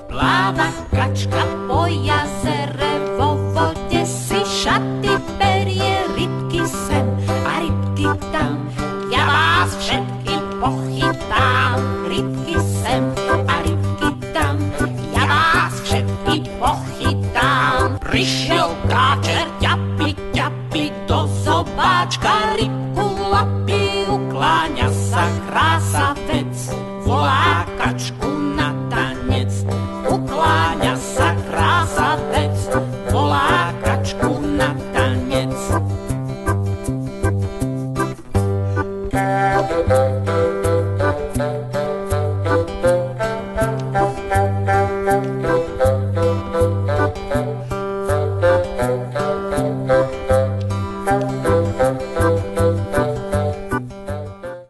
Pláva kačka po jazere, vo vode si šaty berie, rybky sem a rybky tam. Ja vás všetkých pochytám, rybky sem a rybky tam. Ja vás všetkých pochytám. Prišiel káčer, ťapi, ťapi, do zobáčka rybku lapí, ukláňa sa krásavec, volá kačku na tanec. Ukláňa sa krásavec, volá kačku na tanec.